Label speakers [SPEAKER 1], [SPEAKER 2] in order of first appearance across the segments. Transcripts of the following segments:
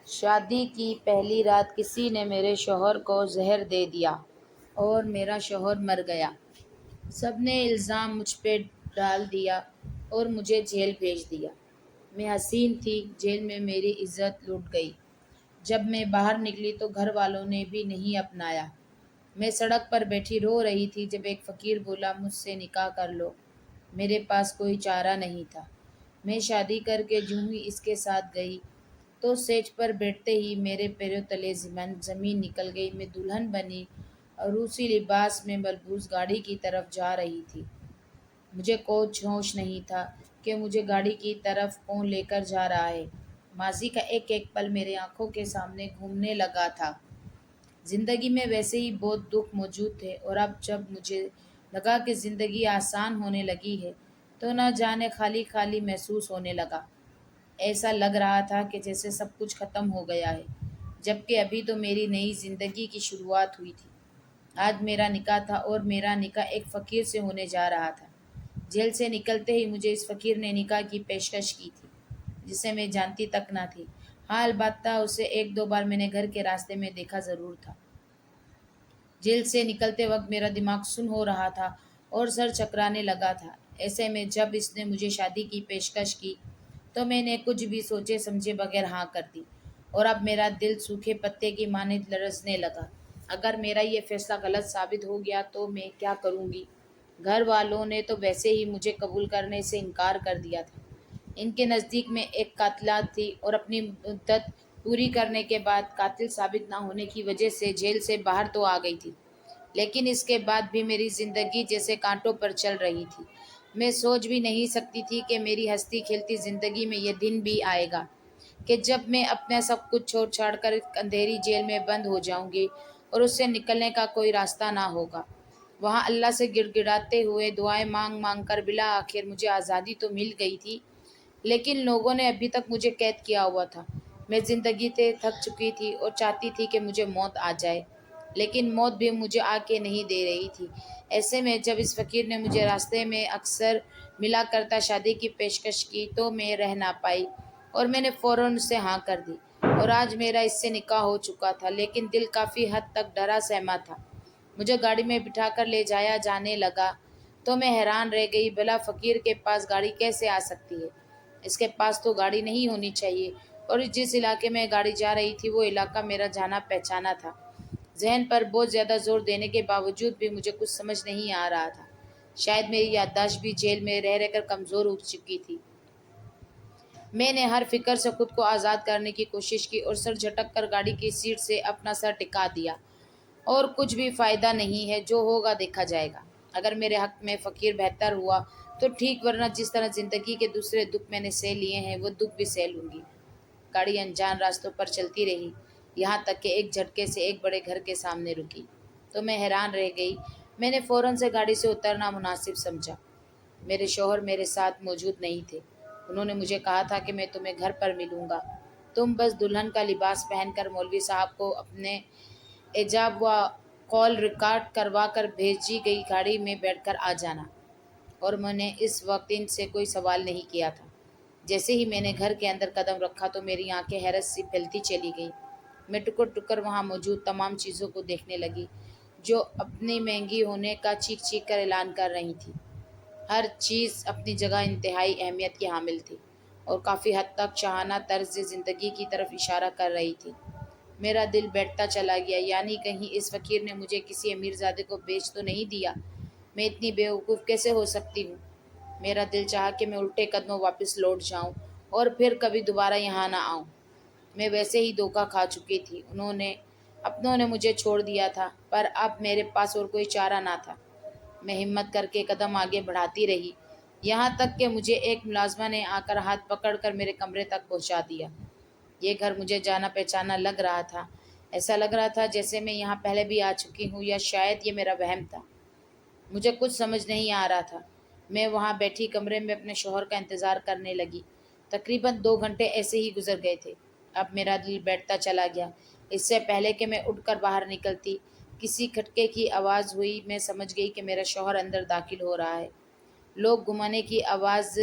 [SPEAKER 1] شادی کی پہلی رات کسی نے میرے شوہر کو زہر دے دیا اور میرا شوہر مر گیا۔ سب نے الزام مجھ پہ ڈال دیا اور مجھے جیل بھیج دیا۔ میں حسین تھی، جیل میں میری عزت لٹ گئی۔ جب میں باہر نکلی تو گھر والوں نے بھی نہیں اپنایا۔ میں سڑک پر بیٹھی رو رہی تھی جب ایک فقیر بولا مجھ سے نکاح کر لو۔ میرے پاس کوئی چارہ نہیں تھا۔ میں شادی کر کے جوں ہی اس کے ساتھ گئی تو سیج پر بیٹھتے ہی میرے پیروں تلے زمین نکل گئی۔ میں دلہن بنی اور روسی لباس میں ملبوس گاڑی کی طرف جا رہی تھی۔ مجھے کوئی ہوش نہیں تھا کہ مجھے گاڑی کی طرف کون لے کر جا رہا ہے۔ ماضی کا ایک ایک پل میرے آنکھوں کے سامنے گھومنے لگا تھا۔ زندگی میں ویسے ہی بہت دکھ موجود تھے اور اب جب مجھے لگا کہ زندگی آسان ہونے لگی ہے تو نہ جانے خالی خالی محسوس ہونے لگا۔ ایسا لگ رہا تھا کہ جیسے سب کچھ ختم ہو گیا ہے، جبکہ ابھی تو میری نئی زندگی کی شروعات ہوئی تھی۔ آج میرا نکاح تھا اور میرا نکاح ایک فقیر سے ہونے جا رہا تھا۔ جیل سے نکلتے ہی مجھے اس فقیر نے نکاح کی پیشکش کی تھی، جسے میں جانتی تک نہ تھی۔ ہاں البتہ اسے ایک دو بار میں نے گھر کے راستے میں دیکھا ضرور تھا۔ جیل سے نکلتے وقت میرا دماغ سن ہو رہا تھا اور سر چکرانے لگا تھا۔ ایسے میں جب اس نے مجھے شادی کی پیشکش کی تو میں نے کچھ بھی سوچے سمجھے بغیر ہاں کر دی، اور اب میرا دل سوکھے پتے کی مانند لرزنے لگا۔ اگر میرا یہ فیصلہ غلط ثابت ہو گیا تو میں کیا کروں گی؟ گھر والوں نے تو ویسے ہی مجھے قبول کرنے سے انکار کر دیا تھا۔ ان کے نزدیک میں ایک قاتلہ تھی اور اپنی مدت پوری کرنے کے بعد قاتل ثابت نہ ہونے کی وجہ سے جیل سے باہر تو آ گئی تھی، لیکن اس کے بعد بھی میری زندگی جیسے کانٹوں پر چل رہی تھی۔ میں سوچ بھی نہیں سکتی تھی کہ میری ہنستی کھیلتی زندگی میں یہ دن بھی آئے گا کہ جب میں اپنا سب کچھ چھوڑ چھاڑ کر اندھیری جیل میں بند ہو جاؤں گی اور اس سے نکلنے کا کوئی راستہ نہ ہوگا۔ وہاں اللہ سے گڑ گڑاتے ہوئے دعائیں مانگ مانگ کر بالآخر مجھے آزادی تو مل گئی تھی، لیکن لوگوں نے ابھی تک مجھے قید کیا ہوا تھا۔ میں زندگی سے تھک چکی تھی اور چاہتی تھی کہ مجھے موت آ جائے، لیکن موت بھی مجھے آ کے نہیں دے رہی تھی۔ ایسے میں جب اس فقیر نے مجھے راستے میں اکثر ملا کرتا شادی کی پیشکش کی تو میں رہ نہ پائی اور میں نے فوراً اسے ہاں کر دی، اور آج میرا اس سے نکاح ہو چکا تھا، لیکن دل کافی حد تک ڈرا سہما تھا۔ مجھے گاڑی میں بٹھا کر لے جایا جانے لگا تو میں حیران رہ گئی، بھلا فقیر کے پاس گاڑی کیسے آ سکتی ہے؟ اس کے پاس تو گاڑی نہیں ہونی چاہیے، اور جس علاقے میں گاڑی جا رہی تھی وہ علاقہ میرا جانا پہچانا تھا۔ ذہن پر بہت زیادہ زور دینے کے باوجود بھی مجھے کچھ سمجھ نہیں آ رہا تھا۔ شاید میری یادداشت بھی جیل میں رہ رہ کر کمزور ہو چکی تھی۔ میں نے ہر فکر سے خود کو آزاد کرنے کی کوشش کی اور سر جھٹک کر گاڑی کی سیٹ سے اپنا سر ٹکا دیا۔ اور کچھ بھی فائدہ نہیں ہے، جو ہوگا دیکھا جائے گا۔ اگر میرے حق میں فقیر بہتر ہوا تو ٹھیک، ورنہ جس طرح زندگی کے دوسرے دکھ میں نے سہ لیے ہیں وہ دکھ بھی سہ لوں گی۔ گاڑی انجان راستوں پر چلتی رہی، یہاں تک کہ ایک جھٹکے سے ایک بڑے گھر کے سامنے رکی تو میں حیران رہ گئی۔ میں نے فوراً سے گاڑی سے اترنا مناسب سمجھا۔ میرے شوہر میرے ساتھ موجود نہیں تھے۔ انہوں نے مجھے کہا تھا کہ میں تمہیں گھر پر ملوں گا، تم بس دلہن کا لباس پہن کر مولوی صاحب کو اپنے ایجاب و قول ریکارڈ کروا کر بھیجی گئی گاڑی میں بیٹھ کر آ جانا۔ اور میں نے اس وقت ان سے کوئی سوال نہیں کیا تھا۔ جیسے ہی میں نے گھر کے اندر قدم رکھا تو میری آنکھیں حیرت سے پھیلتی چلی گئیں۔ میں ٹکر ٹکر وہاں موجود تمام چیزوں کو دیکھنے لگی جو اپنی مہنگی ہونے کا چیخ چیخ کر اعلان کر رہی تھی۔ ہر چیز اپنی جگہ انتہائی اہمیت کی حامل تھی اور کافی حد تک شاہانہ طرز زندگی کی طرف اشارہ کر رہی تھی۔ میرا دل بیٹھتا چلا گیا، یعنی کہیں اس فقیر نے مجھے کسی امیر زادے کو بیچ تو نہیں دیا؟ میں اتنی بیوقوف کیسے ہو سکتی ہوں؟ میرا دل چاہا کہ میں الٹے قدموں واپس لوٹ جاؤں اور پھر کبھی دوبارہ یہاں نہ آؤں۔ میں ویسے ہی دھوکہ کھا چکی تھی، اپنوں نے مجھے چھوڑ دیا تھا، پر اب میرے پاس اور کوئی چارہ نہ تھا۔ میں ہمت کر کے قدم آگے بڑھاتی رہی، یہاں تک کہ مجھے ایک ملازمہ نے آ کر ہاتھ پکڑ کر میرے کمرے تک پہنچا دیا۔ یہ گھر مجھے جانا پہچانا لگ رہا تھا، ایسا لگ رہا تھا جیسے میں یہاں پہلے بھی آ چکی ہوں، یا شاید یہ میرا وہم تھا۔ مجھے کچھ سمجھ نہیں آ رہا تھا۔ میں وہاں بیٹھی کمرے میں اپنے شوہر کا انتظار کرنے لگی۔ تقریباً 2 گھنٹے ایسے ہی گزر گئے تھے۔ اب میرا دل بیٹھتا چلا گیا۔ اس سے پہلے کہ میں اٹھ کر باہر نکلتی، کسی کھٹکے کی آواز ہوئی۔ میں سمجھ گئی کہ میرا شوہر اندر داخل ہو رہا ہے۔ لوگ گھمانے کی آواز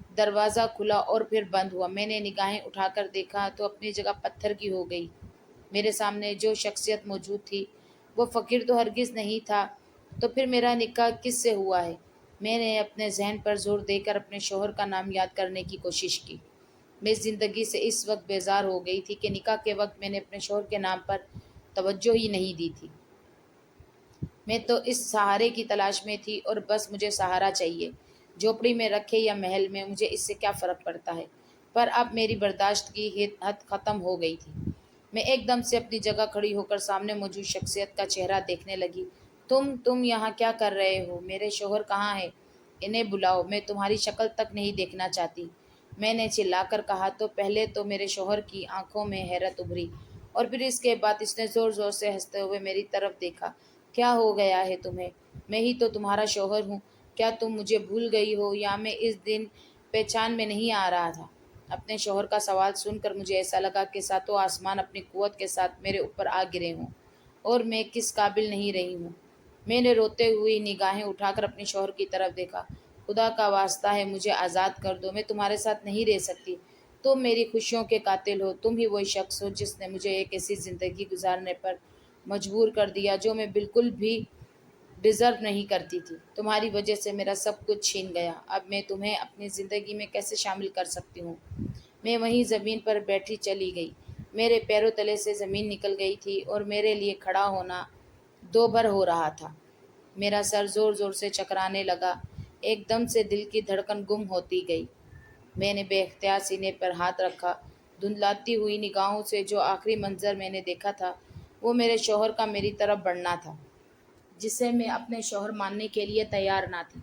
[SPEAKER 1] دروازہ کھلا اور پھر بند ہوا۔ میں نے نگاہیں اٹھا کر دیکھا تو اپنی جگہ پتھر کی ہو گئی۔ میرے سامنے جو شخصیت موجود تھی وہ فقیر تو ہرگز نہیں تھا، تو پھر میرا نکاح کس سے ہوا ہے؟ میں نے اپنے ذہن پر زور دے کر اپنے شوہر کا نام یاد کرنے کی کوشش کی۔ میں زندگی سے اس وقت بیزار ہو گئی تھی کہ نکاح کے وقت میں نے اپنے شوہر کے نام پر توجہ ہی نہیں دی تھی۔ میں تو اس سہارے کی تلاش میں تھی اور بس مجھے سہارا چاہیے۔ جھوپڑی میں رکھے یا محل میں، مجھے اس سے کیا فرق پڑتا ہے؟ پر اب میری برداشت کی حد ختم ہو گئی تھی۔ میں ایک دم سے اپنی جگہ کھڑی ہو کر سامنے موجود شخصیت کا چہرہ دیکھنے لگی۔ تم یہاں کیا کر رہے ہو؟ میرے شوہر کہاں ہیں؟ انہیں بلاؤ، میں تمہاری شکل تک نہیں دیکھنا چاہتی، میں نے چلا کر کہا۔ تو پہلے تو میرے شوہر کی آنکھوں میں حیرت ابھری اور پھر اس کے بعد اس نے زور زور سے ہنستے ہوئے میری طرف دیکھا۔ کیا ہو گیا ہے تمہیں؟ میں ہی تو تمہارا شوہر ہوں، کیا تم مجھے بھول گئی ہو یا میں اس دن پہچان میں نہیں آ رہا تھا؟ اپنے شوہر کا سوال سن کر مجھے ایسا لگا کہ ساتوں آسمان اپنی قوت کے ساتھ میرے اوپر آ گرے ہوں اور میں کس قابل نہیں رہی ہوں۔ میں نے روتے ہوئی نگاہیں اٹھا کر اپنے شوہر کی طرف دیکھا۔ خدا کا واسطہ ہے مجھے آزاد کر دو، میں تمہارے ساتھ نہیں رہ سکتی، تم میری خوشیوں کے قاتل ہو، تم ہی وہی شخص ہو جس نے مجھے ایک ایسی زندگی گزارنے پر مجبور کر دیا جو میں بالکل بھی ڈیزرو نہیں کرتی تھی۔ تمہاری وجہ سے میرا سب کچھ چھین گیا، اب میں تمہیں اپنی زندگی میں کیسے شامل کر سکتی ہوں؟ میں وہیں زمین پر بیٹھی چلی گئی، میرے پیروں تلے سے زمین نکل گئی تھی اور میرے لیے کھڑا ہونا دو بھر ہو رہا تھا۔ میرا سر زور زور سے چکرانے لگا، ایک دم سے دل کی دھڑکن گم ہوتی گئی۔ میں نے بے اختیار سینے پر ہاتھ رکھا۔ دھندلاتی ہوئی نگاہوں سے جو آخری منظر میں نے دیکھا تھا وہ میرے شوہر کا میری طرف بڑھنا تھا، جسے میں اپنے شوہر ماننے کے لیے تیار نہ تھی۔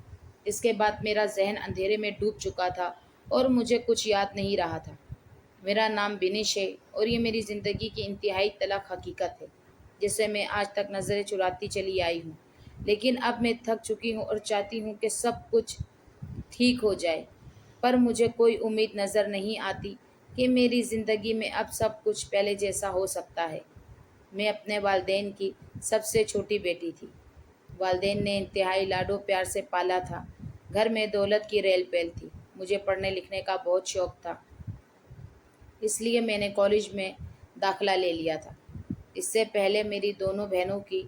[SPEAKER 1] اس کے بعد میرا ذہن اندھیرے میں ڈوب چکا تھا اور مجھے کچھ یاد نہیں رہا تھا۔ میرا نام بنش ہے اور یہ میری زندگی کی انتہائی تلخ حقیقت ہے جسے میں آج تک نظریں چراتی چلی آئی ہوں۔ لیکن اب میں تھک چکی ہوں اور چاہتی ہوں کہ سب کچھ ٹھیک ہو جائے، پر مجھے کوئی امید نظر نہیں آتی کہ میری زندگی میں اب سب کچھ پہلے جیسا ہو سکتا ہے۔ میں اپنے والدین کی سب سے چھوٹی بیٹی تھی۔ والدین نے انتہائی لاڈ و پیار سے پالا تھا۔ گھر میں دولت کی ریل پیل تھی۔ مجھے پڑھنے لکھنے کا بہت شوق تھا، اس لیے میں نے کالج میں داخلہ لے لیا تھا۔ اس سے پہلے میری دونوں بہنوں کی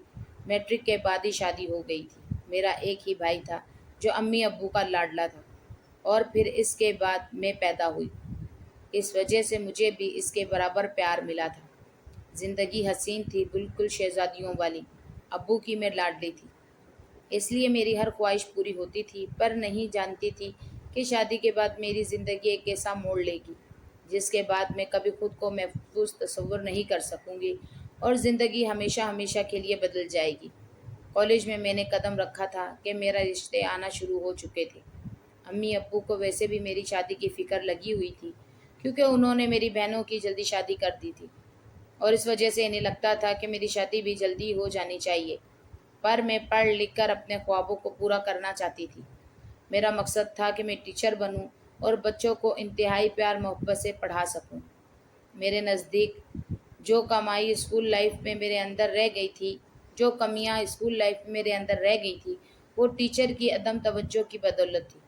[SPEAKER 1] میٹرک کے بعد ہی شادی ہو گئی تھی۔ میرا ایک ہی بھائی تھا جو امی ابو کا لاڈلا تھا، اور پھر اس کے بعد میں پیدا ہوئی، اس وجہ سے مجھے بھی اس کے برابر پیار ملا تھا۔ زندگی حسین تھی، بالکل شہزادیوں والی۔ ابو کی میں لاڈلی تھی، اس لیے میری ہر خواہش پوری ہوتی تھی، پر نہیں جانتی تھی کہ شادی کے بعد میری زندگی ایک ایسا موڑ لے گی جس کے بعد میں کبھی خود کو محفوظ تصور نہیں کر سکوں گی اور زندگی ہمیشہ ہمیشہ کے لیے بدل جائے گی۔ کالج میں نے قدم رکھا تھا کہ میرا رشتے آنا شروع ہو چکے تھے۔ امی ابو کو ویسے بھی میری شادی کی فکر لگی ہوئی تھی، کیونکہ انہوں نے میری بہنوں کی جلدی شادی کر دی تھی اور اس وجہ سے انہیں لگتا تھا کہ میری شادی بھی جلدی ہو جانی چاہیے۔ پر میں پڑھ لکھ کر اپنے خوابوں کو پورا کرنا چاہتی تھی۔ میرا مقصد تھا کہ میں ٹیچر بنوں اور بچوں کو انتہائی پیار محبت سے پڑھا سکوں۔ میرے نزدیک جو کمائی اسکول لائف میں میرے اندر رہ گئی تھی، جو کمیاں اسکول لائف میں میرے اندر رہ گئی تھی، وہ ٹیچر کی عدم توجہ کی بدولت تھی۔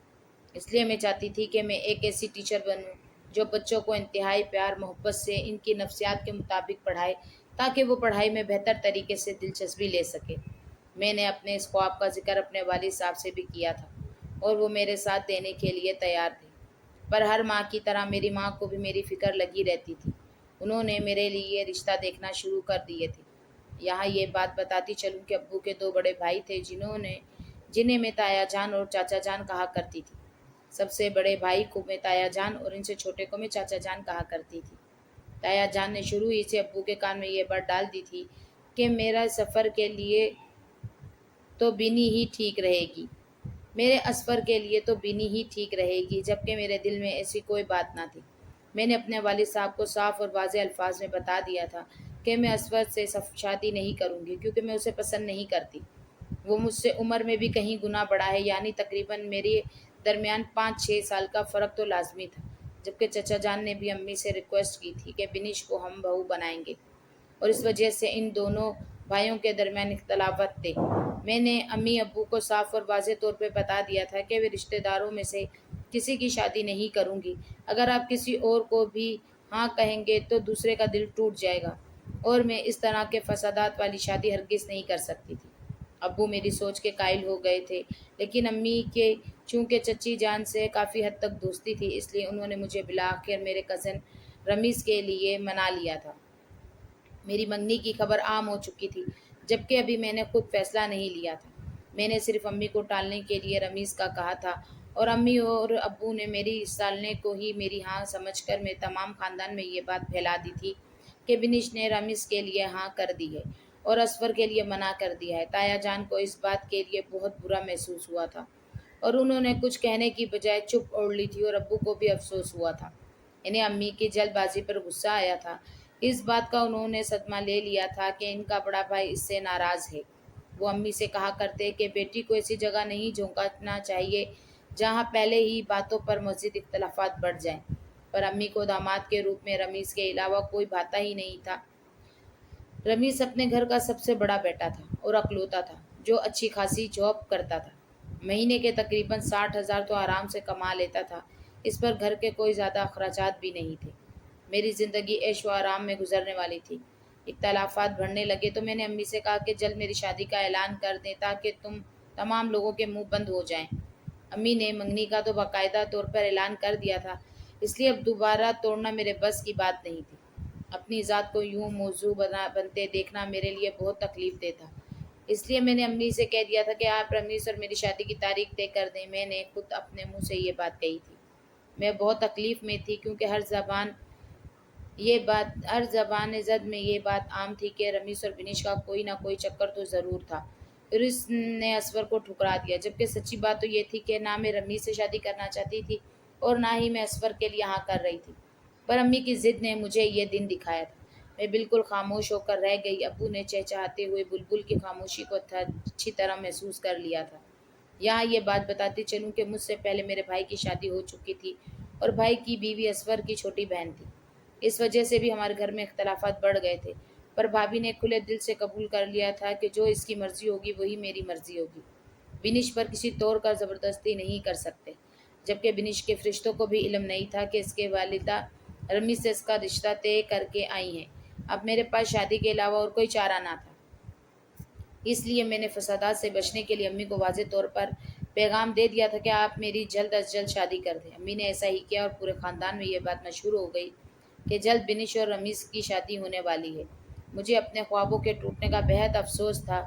[SPEAKER 1] اس لیے میں چاہتی تھی کہ میں ایک ایسی ٹیچر بنوں جو بچوں کو انتہائی پیار محبت سے ان کی نفسیات کے مطابق پڑھائے، تاکہ وہ پڑھائی میں بہتر طریقے سے دلچسپی لے سکے۔ میں نے اپنے اس خواب کا ذکر اپنے والد صاحب سے بھی کیا تھا اور وہ میرے ساتھ دینے کے لیے تیار تھے، پر ہر ماں کی طرح میری ماں کو بھی میری فکر لگی رہتی تھی۔ انہوں نے میرے لیے رشتہ دیکھنا شروع کر دیے تھے۔ یہاں یہ بات بتاتی چلوں کہ ابو کے دو بڑے بھائی تھے جنہیں میں تایا جان اور چاچا جان کہا کرتی تھی۔ سب سے بڑے بھائی کو میں تایا جان اور ان سے چھوٹے کو میں چاچا جان کہا کرتی تھی۔ تایا جان نے شروع ہی سے ابو کے کان میں یہ بات ڈال دی تھی کہ میرا سفر کے لیے تو بینی ہی ٹھیک رہے گی، میرے اسفر کے لیے تو بینی ہی ٹھیک رہے گی، جبکہ میرے دل میں ایسی کوئی بات نہ تھی۔ میں نے اپنے والد صاحب کو صاف اور واضح الفاظ میں بتا دیا تھا کہ میں اسفر سے شادی نہیں کروں گی، کیونکہ میں اسے پسند نہیں کرتی۔ وہ مجھ سے عمر میں بھی کہیں گنا بڑا ہے، یعنی تقریباً میرے درمیان 5-6 سال کا فرق تو لازمی تھا، جبکہ چچا جان نے بھی امی سے ریکویسٹ کی تھی کہ بنش کو ہم بہو بنائیں گے، اور اس وجہ سے ان دونوں بھائیوں کے درمیان اختلافات تھے۔ میں نے امی ابو کو صاف اور واضح طور پہ بتا دیا تھا کہ وہ رشتہ داروں میں سے کسی کی شادی نہیں کروں گی۔ اگر آپ کسی اور کو بھی ہاں کہیں گے تو دوسرے کا دل ٹوٹ جائے گا، اور میں اس طرح کے فسادات والی شادی ہرگز نہیں کر سکتی تھی۔ ابو میری سوچ کے قائل ہو گئے تھے، لیکن امی کے چونکہ چچی جان سے کافی حد تک دوستی تھی، اس لیے انہوں نے مجھے بالآخر میرے کزن رمیز کے لیے منا لیا تھا۔ میری منگنی کی خبر عام ہو چکی تھی، جبکہ ابھی میں نے خود فیصلہ نہیں لیا تھا۔ میں نے صرف امی کو ٹالنے کے لیے رمیز کا کہا تھا، اور امی اور ابو نے میری اس ٹالنے کو ہی میری ہاں سمجھ کر میں تمام خاندان میں یہ بات پھیلا دی تھی کہ بنش نے رمیز کے لیے ہاں کر دی ہے اور اصفر کے لیے منع کر دیا ہے۔ تایا جان کو اس بات کے لیے بہت برا محسوس ہوا تھا، اور انہوں نے کچھ کہنے کی بجائے چپ اوڑھ لی تھی، اور ابو کو بھی افسوس ہوا تھا۔ انہیں امی کی جلد بازی پر غصہ آیا تھا۔ اس بات کا انہوں نے صدمہ لے لیا تھا کہ ان کا بڑا بھائی اس سے ناراض ہے۔ وہ امی سے کہا کرتے کہ بیٹی کو ایسی جگہ نہیں جھونکنا چاہیے جہاں پہلے ہی باتوں پر مزید اختلافات بڑھ جائیں، پر امی کو داماد کے روپ میں رمیز کے علاوہ کوئی بھاتا ہی نہیں تھا۔ رمیز اپنے گھر کا سب سے بڑا بیٹا تھا اور اکلوتا تھا جو اچھی خاصی جاب کرتا تھا۔ مہینے کے تقریباً 60,000 تو آرام سے کما لیتا تھا۔ اس پر گھر کے کوئی زیادہ اخراجات بھی نہیں تھے۔ میری زندگی عیش و آرام میں گزرنے والی تھی۔ اختلافات بڑھنے لگے تو میں نے امی سے کہا کہ جلد میری شادی کا اعلان کر دیں تاکہ تمام لوگوں کے منہ بند ہو جائیں۔ امی نے منگنی کا تو باقاعدہ طور پر اعلان کر دیا تھا، اس لیے اب دوبارہ توڑنا میرے بس کی بات نہیں تھی۔ اپنی ذات کو یوں موضوع بنتے دیکھنا میرے لیے بہت تکلیف دہ تھا، اس لیے میں نے امی سے کہہ دیا تھا کہ آپ رمیز اور میری شادی کی تاریخ طے کر دیں۔ میں نے خود اپنے منہ سے یہ بات کہی تھی۔ میں بہت تکلیف میں تھی کیونکہ ہر زبان زد میں یہ بات عام تھی کہ رمیز اور بنش کا کوئی نہ کوئی چکر تو ضرور تھا، اور اس نے اصفر کو ٹھکرا دیا، جبکہ سچی بات تو یہ تھی کہ نہ میں رمیز سے شادی کرنا چاہتی تھی اور نہ ہی میں اصفر کے لیے ہاں کر رہی تھی، پر امی کی ضد نے مجھے یہ دن دکھایا تھا۔ میں بالکل خاموش ہو کر رہ گئی۔ ابو نے چہچہاتے ہوئے بلبل کی خاموشی کو اچھی طرح محسوس کر لیا تھا۔ یہاں یہ بات بتاتی چلوں کہ مجھ سے پہلے میرے بھائی کی شادی ہو چکی تھی، اور بھائی کی بیوی اصفر کی چھوٹی بہن تھی۔ اس وجہ سے بھی ہمارے گھر میں اختلافات بڑھ گئے تھے، پر بھابھی نے کھلے دل سے قبول کر لیا تھا کہ جو اس کی مرضی ہوگی وہی میری مرضی ہوگی۔ بنش پر کسی طور کا زبردستی نہیں کر سکتے، جبکہ بنش کے فرشتوں کو بھی علم نہیں تھا کہ اس کے والدہ رمیز سے اس کا رشتہ طے کر کے آئی ہیں۔ اب میرے پاس شادی کے علاوہ اور کوئی چارہ نہ تھا، اس لیے میں نے فسادات سے بچنے کے لیے امی کو واضح طور پر پیغام دے دیا تھا کہ آپ میری جلد از جلد شادی کر دیں۔ امی نے ایسا ہی کیا، اور پورے خاندان میں یہ بات مشہور ہو گئی کہ جلد بنش اور رمیز کی شادی ہونے والی ہے۔ مجھے اپنے خوابوں کے ٹوٹنے کا بہت افسوس تھا۔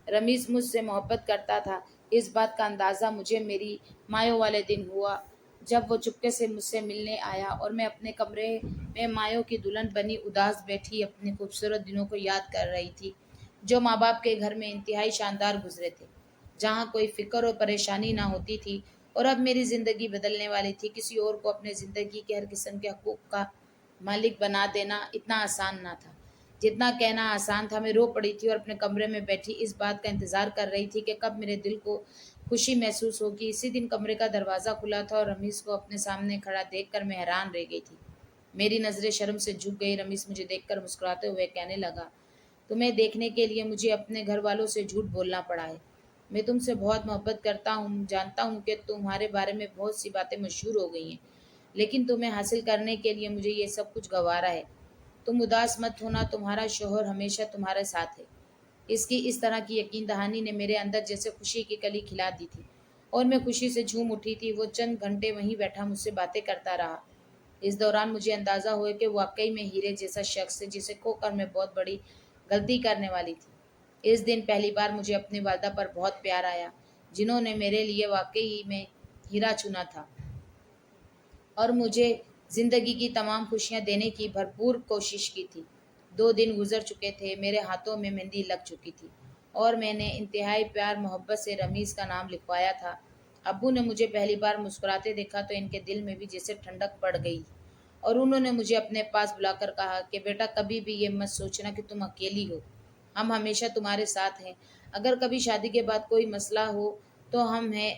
[SPEAKER 1] رمیز مجھ سے محبت کرتا تھا، اس بات کا اندازہ مجھے میری مایوں والے دن ہوا جب وہ چپکے سے مجھ سے ملنے آیا، اور میں اپنے کمرے میں مایوں کی دلہن بنی اداس بیٹھی اپنے خوبصورت دنوں کو یاد کر رہی تھی جو ماں باپ کے گھر میں انتہائی شاندار گزرے تھے، جہاں کوئی فکر اور پریشانی نہ ہوتی تھی۔ اور اب میری زندگی بدلنے والی تھی۔ کسی اور کو اپنے زندگی کے ہر قسم کے حقوق کا مالک بنا دینا اتنا آسان نہ تھا جتنا کہنا آسان تھا۔ میں رو پڑی تھی اور اپنے کمرے میں بیٹھی اس بات کا انتظار کر رہی تھی کہ کب میرے دل کو خوشی محسوس ہوگی۔ اسی دن کمرے کا دروازہ کھلا تھا، اور رمیز کو اپنے سامنے کھڑا دیکھ کر میں حیران رہ گئی تھی۔ میری نظریں شرم سے جھک گئی۔ رمیز مجھے دیکھ کر مسکراتے ہوئے کہنے لگا، تمہیں دیکھنے کے لیے مجھے اپنے گھر والوں سے جھوٹ بولنا پڑا ہے۔ میں تم سے بہت محبت کرتا ہوں، جانتا ہوں کہ تمہارے بارے میں بہت سی باتیں مشہور ہو گئی ہیں، لیکن تمہیں حاصل کرنے کے لیے مجھے یہ سب کچھ گوارا ہے۔ تم اداس مت ہونا، تمہارا شوہر ہمیشہ تمہارے ساتھ ہے۔ اس طرح کی یقین دہانی نے میرے اندر جیسے خوشی کی کلی کھلا دی تھی، اور میں خوشی سے جھوم اٹھی تھی۔ وہ چند گھنٹے وہیں بیٹھا مجھ سے باتیں کرتا رہا۔ اس دوران مجھے اندازہ ہوا کہ واقعی میں ہیرے جیسا شخص ہے جسے کھو کر میں بہت بڑی غلطی کرنے والی تھی۔ اس دن پہلی بار مجھے اپنی والدہ پر بہت پیار آیا، جنہوں نے میرے لیے واقعی میں ہیرا چنا تھا اور مجھے زندگی کی تمام خوشیاں دینے کی بھرپور کوشش کی تھی۔ 2 دن گزر چکے تھے، میرے ہاتھوں میں مہندی لگ چکی تھی، اور میں نے انتہائی پیار محبت سے رمیز کا نام لکھوایا تھا۔ ابو نے مجھے پہلی بار مسکراتے دیکھا تو ان کے دل میں بھی جیسے ٹھنڈک پڑ گئی، اور انہوں نے مجھے اپنے پاس بلا کر کہا کہ بیٹا، کبھی بھی یہ مت سوچنا کہ تم اکیلی ہو، ہم ہمیشہ تمہارے ساتھ ہیں۔ اگر کبھی شادی کے بعد کوئی مسئلہ ہو تو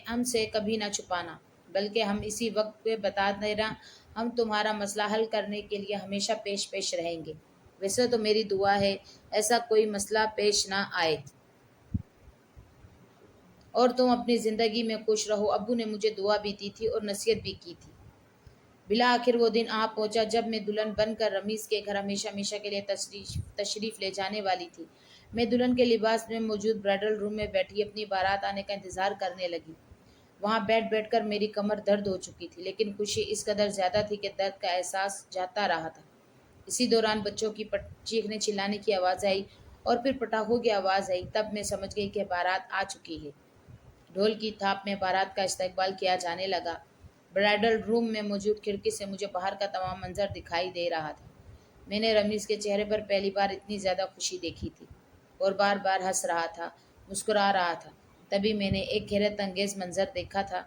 [SPEAKER 1] ہم سے کبھی نہ چھپانا، بلکہ ہم اسی وقت پہ بتا دینا، ہم تمہارا مسئلہ حل کرنے کے لیے ہمیشہ پیش رہیں گے۔ ویسے تو میری دعا ہے ایسا کوئی مسئلہ پیش نہ آئے۔ اور تم اپنی زندگی میں خوش رہو۔ ابو نے مجھے دعا بھی دی تھی اور نصیحت بھی کی تھی۔ بالآخر وہ دن آ پہنچا جب میں دلہن بن کر رمیز کے گھر ہمیشہ ہمیشہ کے لیے تشریف لے جانے والی تھی۔ میں دلہن کے لباس میں موجود برائڈل روم میں بیٹھی اپنی بارات آنے کا انتظار کرنے لگی۔ وہاں بیٹھ بیٹھ کر میری کمر درد ہو چکی تھی، لیکن خوشی اس قدر زیادہ تھی کہ درد کا احساس جاتا رہا تھا۔ اسی دوران بچوں کی چیخنے چلانے کی آواز آئی اور پھر پٹاخوں کی آواز آئی۔ تب میں سمجھ گئی کہ بارات آ چکی ہے۔ ڈھول کی تھاپ میں بارات کا استقبال کیا جانے لگا۔ برائڈل روم میں موجود کھڑکی سے مجھے باہر کا تمام منظر دکھائی دے رہا تھا۔ میں نے رمیز کے چہرے پر پہلی بار اتنی زیادہ خوشی دیکھی تھی، اور بار بار ہنس رہا تھا، مسکرا رہا تھا۔ تبھی میں نے ایک حیرت انگیز منظر دیکھا تھا۔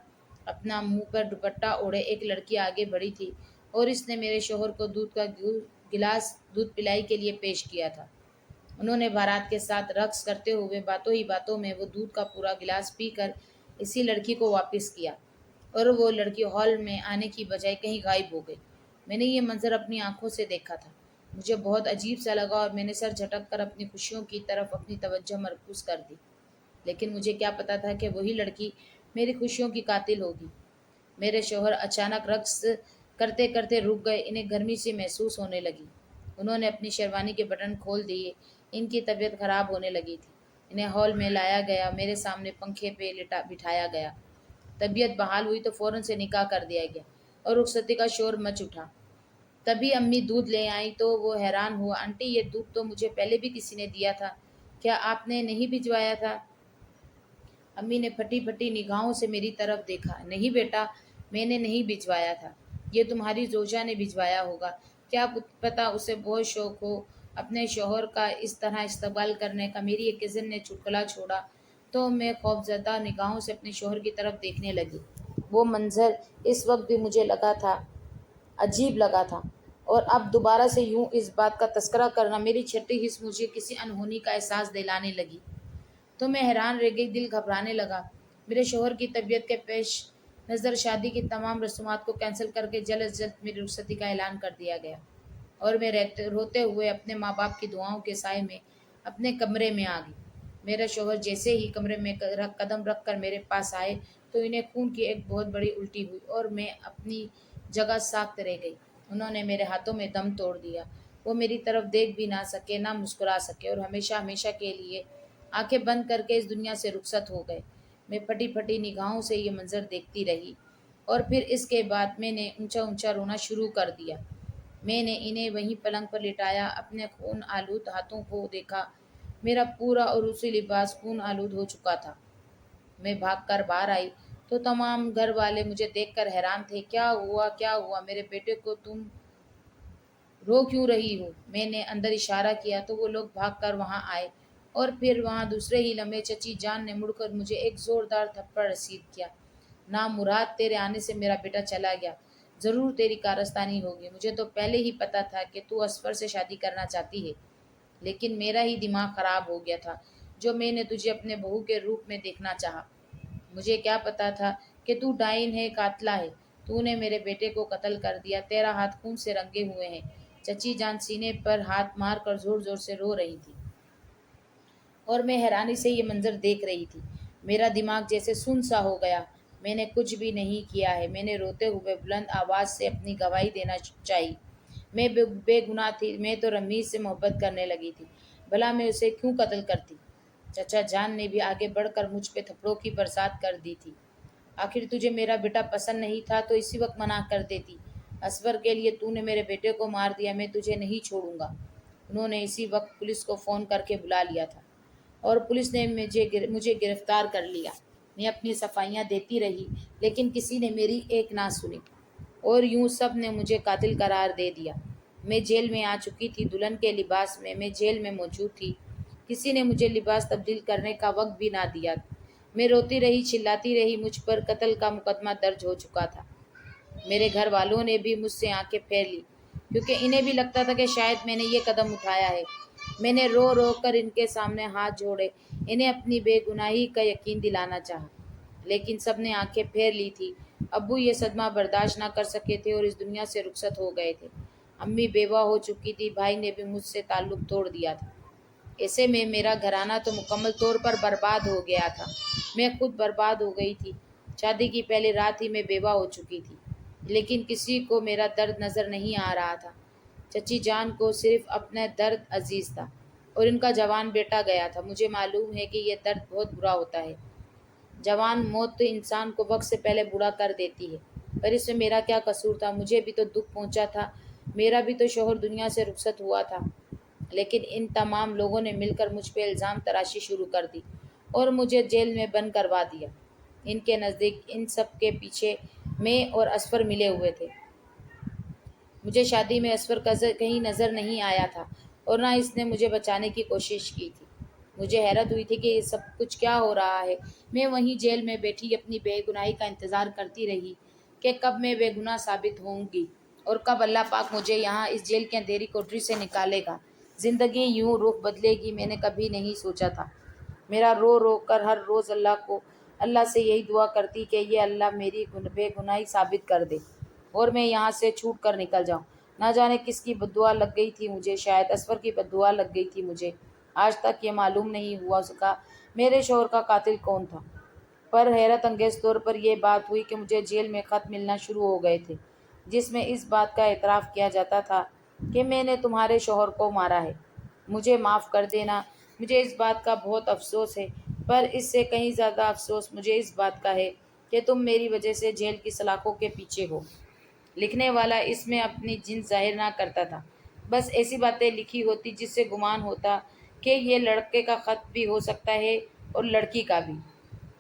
[SPEAKER 1] اپنا منہ پر دوپٹہ اوڑھے ایک لڑکی آگے بڑھی تھی اور اس نے میرے شوہر کو دودھ کا گلاس دودھ پلائی کے لیے پیش کیا تھا۔ انہوں نے بارات کے ساتھ رقص کرتے ہوئے باتوں ہی باتوں میں وہ دودھ کا پورا گلاس پی کر اسی لڑکی کو واپس کیا، اور وہ لڑکی ہال میں آنے کی بجائے کہیں غائب ہو گئی۔ میں نے یہ منظر اپنی آنکھوں سے دیکھا تھا۔ مجھے بہت عجیب سا لگا اور میں نے سر جھٹک کر اپنی خوشیوں کی طرف اپنی توجہ مرکوز کر دی۔ لیکن مجھے کیا پتا تھا کہ وہی لڑکی میری خوشیوں کی قاتل ہوگی۔ میرے شوہر اچانک رقص کرتے کرتے رک گئے۔ انہیں گرمی سی محسوس ہونے لگی۔ انہوں نے اپنی شیروانی کے بٹن کھول دیے۔ ان کی طبیعت خراب ہونے لگی تھی۔ انہیں ہال میں لایا گیا، میرے سامنے پنکھے پہ بٹھایا گیا۔ طبیعت بحال ہوئی تو فوراً سے نکاح کر دیا گیا اور رخصتی کا شور مچ اٹھا۔ تبھی امی دودھ لے آئیں تو وہ حیران ہوا، آنٹی یہ دودھ تو مجھے پہلے بھی کسی نے دیا تھا، کیا آپ نے نہیں بھجوایا تھا؟ امی نے پھٹی پھٹی نگاہوں سے میری طرف دیکھا۔ نہیں بیٹا، میں نے نہیں بھجوایا تھا، یہ تمہاری زوجہ نے بھجوایا ہوگا۔ کیا پتا اسے بہت شوق ہو اپنے شوہر کا اس طرح استقبال کرنے کا۔ میری ایک کزن نے چٹکلا چھوڑا تو میں خوفزدہ نگاہوں سے اپنے شوہر کی طرف دیکھنے لگی۔ وہ منظر اس وقت بھی مجھے لگا تھا عجیب لگا تھا، اور اب دوبارہ سے یوں اس بات کا تذکرہ کرنا میری چھٹی حس مجھے کسی انہونی کا احساس دلانے لگی۔ تو میں حیران رہ گئی، دل گھبرانے لگا۔ میرے شوہر کی طبیعت کے پیش نظر شادی کی تمام رسومات کو کینسل کر کے جلد از جلد میری رخصتی کا اعلان کر دیا گیا، اور میں روتے ہوئے اپنے ماں باپ کی دعاؤں کے سائے میں اپنے کمرے میں آ گئی۔ میرا شوہر جیسے ہی کمرے میں قدم رکھ کر میرے پاس آئے تو انہیں خون کی ایک بہت بڑی الٹی ہوئی اور میں اپنی جگہ ساکت رہ گئی۔ انہوں نے میرے ہاتھوں میں دم توڑ دیا۔ وہ میری طرف دیکھ بھی نہ سکے، نہ مسکرا سکے، اور ہمیشہ ہمیشہ کے لیے آنکھیں بند کر کے اس دنیا سے رخصت ہو گئے۔ میں پھٹی پھٹی نگاہوں سے یہ منظر دیکھتی رہی، اور پھر اس کے بعد میں نے اونچا اونچا رونا شروع کر دیا۔ میں نے انہیں وہیں پلنگ پر لٹایا، اپنے خون آلود ہاتھوں کو دیکھا۔ میرا پورا عروسی لباس خون آلود ہو چکا تھا۔ میں بھاگ کر باہر آئی تو تمام گھر والے مجھے دیکھ کر حیران تھے۔ کیا ہوا، کیا ہوا؟ میرے بیٹے کو تم رو کیوں رہی ہو؟ میں نے اندر اشارہ کیا تو وہ لوگ بھاگ کر وہاں آئے، اور پھر وہاں دوسرے ہی لمحے چچی جان نے مڑ کر مجھے ایک زوردار تھپڑ رسید کیا۔ نامراد، تیرے آنے سے میرا بیٹا چلا گیا، ضرور تیری کارستانی ہوگی۔ مجھے تو پہلے ہی پتا تھا کہ تو اصفر سے شادی کرنا چاہتی ہے، لیکن میرا ہی دماغ خراب ہو گیا تھا جو میں نے تجھے اپنے بہو کے روپ میں دیکھنا چاہا۔ مجھے کیا پتا تھا کہ تو ڈائن ہے، قاتلہ ہے۔ تو نے میرے بیٹے کو قتل کر دیا، تیرا ہاتھ خون سے رنگے ہوئے ہیں۔ چچی جان سینے پر ہاتھ مار کر زور زور سے رو رہی تھی، اور میں حیرانی سے یہ منظر دیکھ رہی تھی۔ میرا دماغ جیسے سن سا ہو گیا۔ میں نے کچھ بھی نہیں کیا ہے، میں نے روتے ہوئے بلند آواز سے اپنی گواہی دینا چاہی۔ میں بے گناہ تھی، میں تو رمیز سے محبت کرنے لگی تھی، بھلا میں اسے کیوں قتل کرتی؟ چچا جان نے بھی آگے بڑھ کر مجھ پہ تھپڑوں کی برسات کر دی تھی۔ آخر تجھے میرا بیٹا پسند نہیں تھا تو اسی وقت منع کر دیتی۔ اصفر کے لیے تو نے میرے بیٹے کو مار دیا، میں تجھے نہیں چھوڑوں گا۔ انہوں نے اسی وقت پولیس کو فون کر کے بلا لیا تھا، اور پولیس نے مجھے گرفتار کر لیا۔ میں اپنی صفائیاں دیتی رہی، لیکن کسی نے میری ایک نہ سنی، اور یوں سب نے مجھے قاتل قرار دے دیا۔ میں جیل میں آ چکی تھی، دلہن کے لباس میں جیل میں موجود تھی۔ کسی نے مجھے لباس تبدیل کرنے کا وقت بھی نہ دیا۔ میں روتی رہی، چلاتی رہی، مجھ پر قتل کا مقدمہ درج ہو چکا تھا۔ میرے گھر والوں نے بھی مجھ سے آنکھیں پھیر لی، کیونکہ انہیں بھی لگتا تھا کہ شاید میں نے یہ قدم اٹھایا ہے۔ میں نے رو رو کر ان کے سامنے ہاتھ جوڑے، انہیں اپنی بے گناہی کا یقین دلانا چاہا، لیکن سب نے آنکھیں پھیر لی تھی۔ ابو یہ صدمہ برداشت نہ کر سکے تھے اور اس دنیا سے رخصت ہو گئے تھے۔ امی بیوہ ہو چکی تھی، بھائی نے بھی مجھ سے تعلق توڑ دیا تھا۔ ایسے میں میرا گھرانہ تو مکمل طور پر برباد ہو گیا تھا، میں خود برباد ہو گئی تھی۔ شادی کی پہلی رات ہی میں بیوہ ہو چکی تھی، لیکن کسی کو میرا درد نظر نہیں آ رہا تھا۔ چچی جان کو صرف اپنا درد عزیز تھا اور ان کا جوان بیٹا گیا تھا۔ مجھے معلوم ہے کہ یہ درد بہت برا ہوتا ہے۔ جوان موت تو انسان کو وقت سے پہلے بوڑھا کر دیتی ہے، پر اس میں میرا کیا قصور تھا؟ مجھے بھی تو دکھ پہنچا تھا، میرا بھی تو شوہر دنیا سے رخصت ہوا تھا۔ لیکن ان تمام لوگوں نے مل کر مجھ پہ الزام تراشی شروع کر دی اور مجھے جیل میں بند کروا دیا۔ ان کے نزدیک ان سب کے پیچھے میں اور اسفر ملے ہوئے تھے۔ مجھے شادی میں اسفر کہیں نظر نہیں آیا تھا اور نہ اس نے مجھے بچانے کی کوشش کی تھی۔ مجھے حیرت ہوئی تھی کہ یہ سب کچھ کیا ہو رہا ہے۔ میں وہیں جیل میں بیٹھی اپنی بے گناہی کا انتظار کرتی رہی کہ کب میں بے گناہ ثابت ہوں گی اور کب اللہ پاک مجھے یہاں اس جیل کی اندھیری کوٹری سے نکالے گا۔ زندگی یوں رخ بدلے گی میں نے کبھی نہیں سوچا تھا۔ میرا رو رو کر ہر روز اللہ سے یہی دعا کرتی کہ یہ اللہ میری بے گناہی ثابت کر دے اور میں یہاں سے چھوٹ کر نکل جاؤں۔ نہ جانے کس کی بددعا لگ گئی تھی مجھے، شاید اسفر کی بددعا لگ گئی تھی مجھے۔ آج تک یہ معلوم نہیں ہوا سکا میرے شوہر کا قاتل کون تھا، پر حیرت انگیز طور پر یہ بات ہوئی کہ مجھے جیل میں خط ملنا شروع ہو گئے تھے جس میں اس بات کا اعتراف کیا جاتا تھا کہ میں نے تمہارے شوہر کو مارا ہے۔ مجھے معاف کر دینا، مجھے اس بات کا بہت افسوس ہے، پر اس سے کہیں زیادہ افسوس مجھے اس بات کا ہے کہ تم میری وجہ سے جیل کی سلاخوں کے پیچھے ہو۔ لکھنے والا اس میں اپنی جنس ظاہر نہ کرتا تھا، بس ایسی باتیں لکھی ہوتی جس سے گمان ہوتا کہ یہ لڑکے کا خط بھی ہو سکتا ہے اور لڑکی کا بھی۔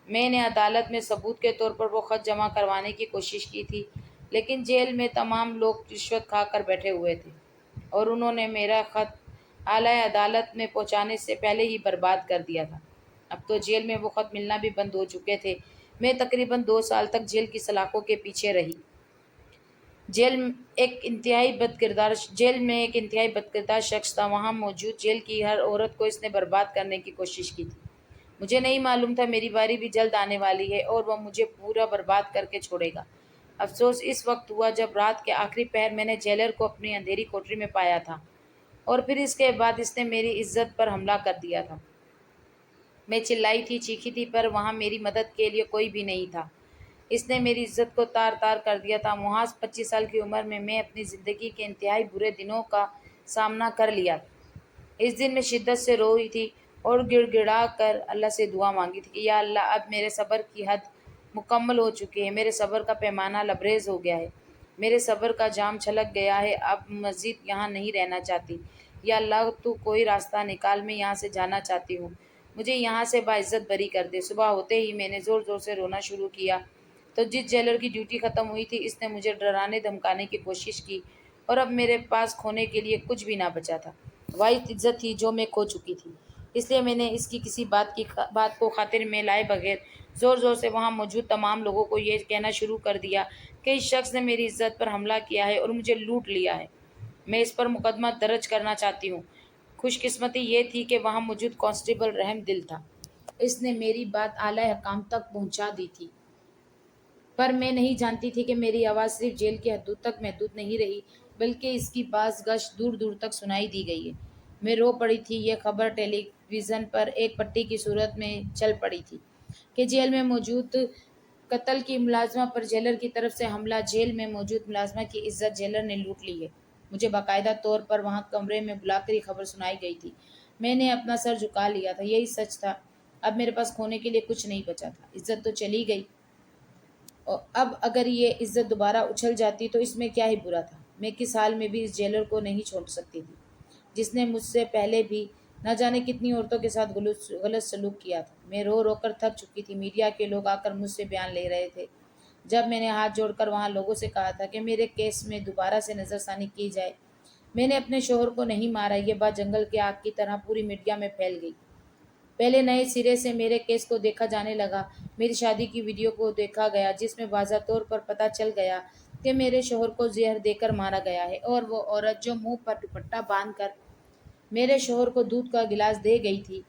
[SPEAKER 1] میں نے عدالت میں ثبوت کے طور پر وہ خط جمع کروانے کی کوشش کی تھی، لیکن جیل میں تمام لوگ رشوت کھا کر بیٹھے ہوئے تھے اور انہوں نے میرا خط اعلیٰ عدالت میں پہنچانے سے پہلے ہی برباد کر دیا تھا۔ اب تو جیل میں وہ خط ملنا بھی بند ہو چکے تھے۔ میں تقریباً 2 سال تک جیل کی سلاخوں کے پیچھے رہی۔ جیل میں ایک انتہائی بد کردار شخص تھا وہاں موجود۔ جیل کی ہر عورت کو اس نے برباد کرنے کی کوشش کی تھی۔ مجھے نہیں معلوم تھا میری باری بھی جلد آنے والی ہے اور وہ مجھے پورا برباد کر کے چھوڑے گا۔ افسوس اس وقت ہوا جب رات کے آخری پہر میں نے جیلر کو اپنی اندھیری کوٹری میں پایا تھا اور پھر اس کے بعد اس نے میری عزت پر حملہ کر دیا تھا۔ میں چلائی تھی، چیخی تھی، پر وہاں میری مدد کے لیے کوئی بھی نہیں تھا۔ اس نے میری عزت کو تار تار کر دیا تھا۔ محض 25 سال کی عمر میں اپنی زندگی کے انتہائی برے دنوں کا سامنا کر لیا تھا۔ اس دن میں شدت سے روئی تھی اور گڑ گڑا کر اللہ سے دعا مانگی تھی کہ یا اللہ اب میرے صبر کی حد مکمل ہو چکی ہے، میرے صبر کا پیمانہ لبریز ہو گیا ہے، میرے صبر کا جام چھلک گیا ہے، اب مزید یہاں نہیں رہنا چاہتی۔ یا اللہ تو کوئی راستہ نکال، میں یہاں سے جانا چاہتی ہوں، مجھے یہاں سے باعزت بری کر دے۔ صبح ہوتے ہی میں نے زور زور سے رونا شروع کیا تو جس جیلر کی ڈیوٹی ختم ہوئی تھی اس نے مجھے ڈرانے دھمکانے کی کوشش کی اور اب میرے پاس کھونے کے لیے کچھ بھی نہ بچا تھا۔ واحد عزت تھی جو میں کھو چکی تھی، اس لیے میں نے اس کی کسی بات کو خاطر میں لائے بغیر زور زور سے وہاں موجود تمام لوگوں کو یہ کہنا شروع کر دیا کہ اس شخص نے میری عزت پر حملہ کیا ہے اور مجھے لوٹ لیا ہے، میں اس پر مقدمہ درج کرنا چاہتی ہوں۔ خوش قسمتی یہ تھی کہ وہاں موجود کانسٹیبل رحم دل تھا۔ اس نے میری بات اعلیٰ حکام تک پہنچا دی تھی، پر میں نہیں جانتی تھی کہ میری آواز صرف جیل کی حدود تک محدود نہیں رہی بلکہ اس کی باز گشت دور دور تک سنائی دی گئی ہے۔ میں رو پڑی تھی۔ یہ خبر ٹیلی ویژن پر ایک پٹی کی صورت میں چل پڑی تھی کہ جیل میں موجود قتل کی ملازمہ پر جیلر کی طرف سے حملہ، جیل میں موجود ملازمہ کی عزت جیلر نے لوٹ لی ہے۔ مجھے باقاعدہ طور پر وہاں کمرے میں بلا کر یہ خبر سنائی گئی تھی۔ میں نے اپنا سر جھکا لیا تھا، یہی سچ تھا، اب میرے پاس کھونے کے لیے کچھ نہیں بچا تھا۔ عزت تو چلی گئی اور اب اگر یہ عزت دوبارہ اچھل جاتی تو اس میں کیا ہی برا تھا۔ میں کس حال میں بھی اس جیلر کو نہیں چھوڑ سکتی تھی جس نے مجھ سے پہلے بھی نہ جانے کتنی عورتوں کے ساتھ غلط سلوک کیا تھا۔ میں رو رو کر تھک چکی تھی۔ میڈیا کے لوگ آ کر مجھ سے بیان لے رہے تھے۔ جب میں نے ہاتھ جوڑ کر وہاں لوگوں سے کہا تھا کہ میرے کیس میں دوبارہ سے نظر ثانی کی جائے، میں نے اپنے شوہر کو نہیں مارا، یہ بات جنگل کی آگ کی طرح پوری میڈیا میں پھیل گئی۔ پہلے نئے سرے سے میرے کیس کو دیکھا جانے لگا، میری شادی کی ویڈیو کو دیکھا گیا جس میں واضح طور پر پتہ چل گیا کہ میرے شوہر کو زہر دے کر مارا گیا ہے، اور وہ عورت جو منہ پر دوپٹہ باندھ کر میرے شوہر کو دودھ کا گلاس دے گئی تھی،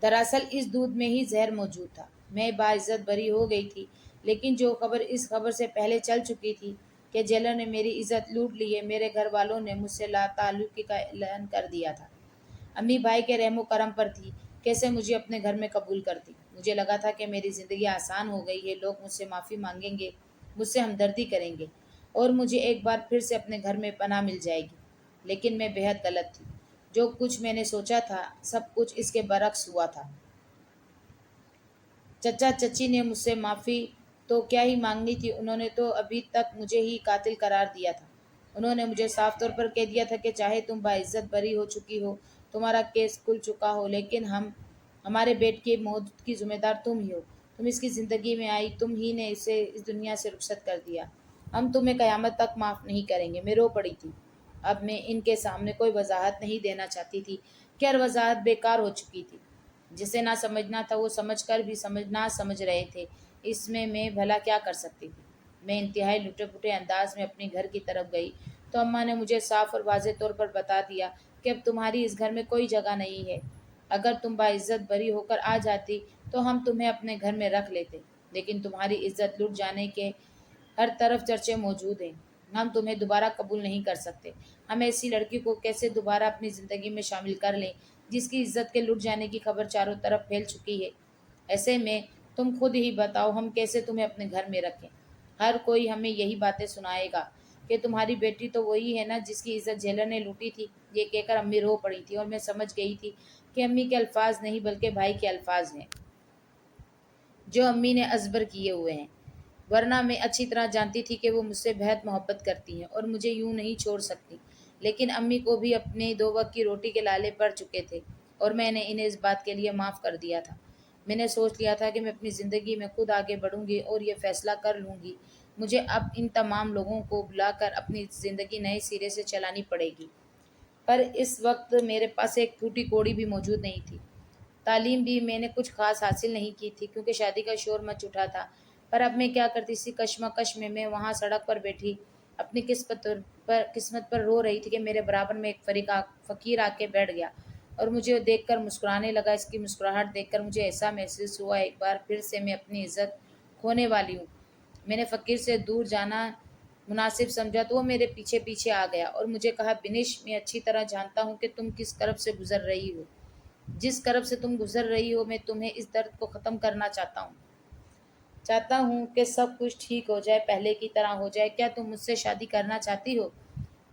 [SPEAKER 1] دراصل اس دودھ میں ہی زہر موجود تھا۔ میں باعزت بری ہو گئی تھی، لیکن جو خبر اس خبر سے پہلے چل چکی تھی کہ جیلر نے میری عزت لوٹ لی ہے، میرے گھر والوں نے مجھ سے لا تعلقی کا اعلان کر دیا تھا۔ امی بھائی کے رحم و کرم پر تھی، کیسے مجھے اپنے گھر میں قبول کرتی۔ مجھے لگا تھا کہ میری زندگی آسان ہو گئی ہے، لوگ مجھ سے معافی مانگیں گے، مجھ سے ہمدردی کریں گے اور مجھے ایک بار پھر سے اپنے گھر میں پناہ مل جائے گی۔ لیکن میں بےحد غلط تھی۔ جو کچھ میں نے سوچا تھا سب کچھ اس کے برعکس ہوا تھا۔ چچا چچی نے مجھ سے معافی تو کیا ہی مانگنی تھی، انہوں نے تو ابھی تک مجھے ہی قاتل قرار دیا تھا۔ انہوں نے مجھے صاف طور پر کہہ دیا تھا کہ چاہے تم باعزت بری ہو چکی ہو، تمہارا کیس کھل چکا ہو، لیکن ہمارے بیٹ کی موت کی ذمہ دار تم ہی ہو۔ تم اس کی زندگی میں آئی، تم ہی نے اسے اس دنیا سے رخصت کر دیا۔ ہم تمہیں قیامت تک معاف نہیں کریں گے۔ میں رو پڑی تھی۔ اب میں ان کے سامنے کوئی وضاحت نہیں دینا چاہتی تھی کہ ہر وضاحت بیکار ہو چکی تھی۔ جسے نہ سمجھنا تھا وہ سمجھ کر بھی نہ سمجھ رہے تھے، اس میں بھلا کیا کر سکتی تھی۔ میں انتہائی لٹے پٹے انداز میں اپنے گھر کی طرف گئی تو اماں نے مجھے صاف اور واضح طور پر بتا دیا کہ اب تمہاری اس گھر میں کوئی جگہ نہیں ہے۔ اگر تم باعزت بری ہو کر آ جاتی تو ہم تمہیں اپنے گھر میں رکھ لیتے، لیکن تمہاری عزت لٹ جانے کے ہر طرف چرچے موجود ہیں۔ ہم تمہیں دوبارہ قبول نہیں کر سکتے۔ ہم ایسی لڑکی کو کیسے دوبارہ اپنی زندگی میں شامل کر لیں جس کی عزت کے لٹ جانے کی خبر چاروں طرف پھیل چکی ہے۔ ایسے میں تم خود ہی بتاؤ ہم کیسے تمہیں اپنے گھر میں رکھیں۔ ہر کوئی ہمیں یہی باتیں سنائے گا کہ تمہاری بیٹی تو وہی ہے نا جس کی عزت جیلر نے لوٹی تھی۔ یہ کہہ کر امی رو پڑی تھی اور میں سمجھ گئی تھی کہ امی کے الفاظ نہیں بلکہ بھائی کے الفاظ ہیں جو امی نے ازبر کیے ہوئے ہیں، ورنہ میں اچھی طرح جانتی تھی کہ وہ مجھ سے بہت محبت کرتی ہیں اور مجھے یوں نہیں چھوڑ سکتی۔ لیکن امی کو بھی اپنے دو وقت کی روٹی کے لالے پڑ چکے تھے اور میں نے انہیں اس بات کے لیے معاف کر دیا تھا۔ میں نے سوچ لیا تھا کہ میں اپنی زندگی میں خود آگے بڑھوں گی اور یہ فیصلہ کر لوں گی مجھے اب ان تمام لوگوں کو بلا کر اپنی زندگی نئے سرے سے چلانی پڑے گی۔ پر اس وقت میرے پاس ایک ٹوٹی کوڑی بھی موجود نہیں تھی۔ تعلیم بھی میں نے کچھ خاص حاصل نہیں کی تھی کیونکہ شادی کا شور مچ اٹھا تھا۔ پر اب میں کیا کرتی، اسی کشمکش میں وہاں سڑک پر بیٹھی اپنی قسمت پر رو رہی تھی کہ میرے برابر میں ایک فقیر آ کے بیٹھ گیا اور مجھے دیکھ کر مسکرانے لگا۔ اس کی مسکراہٹ دیکھ کر مجھے ایسا محسوس ہوا ایک بار پھر سے میں اپنی عزت کھونے والی ہوں۔ میں نے فقیر سے دور جانا مناسب سمجھا تو وہ میرے پیچھے پیچھے آ گیا اور مجھے کہا، بنش، میں اچھی طرح جانتا ہوں کہ تم کس کرب سے گزر رہی ہو۔ جس کرب سے تم گزر رہی ہو میں تمہیں اس درد کو ختم کرنا چاہتا ہوں کہ سب کچھ ٹھیک ہو جائے، پہلے کی طرح ہو جائے۔ کیا تم مجھ سے شادی کرنا چاہتی ہو؟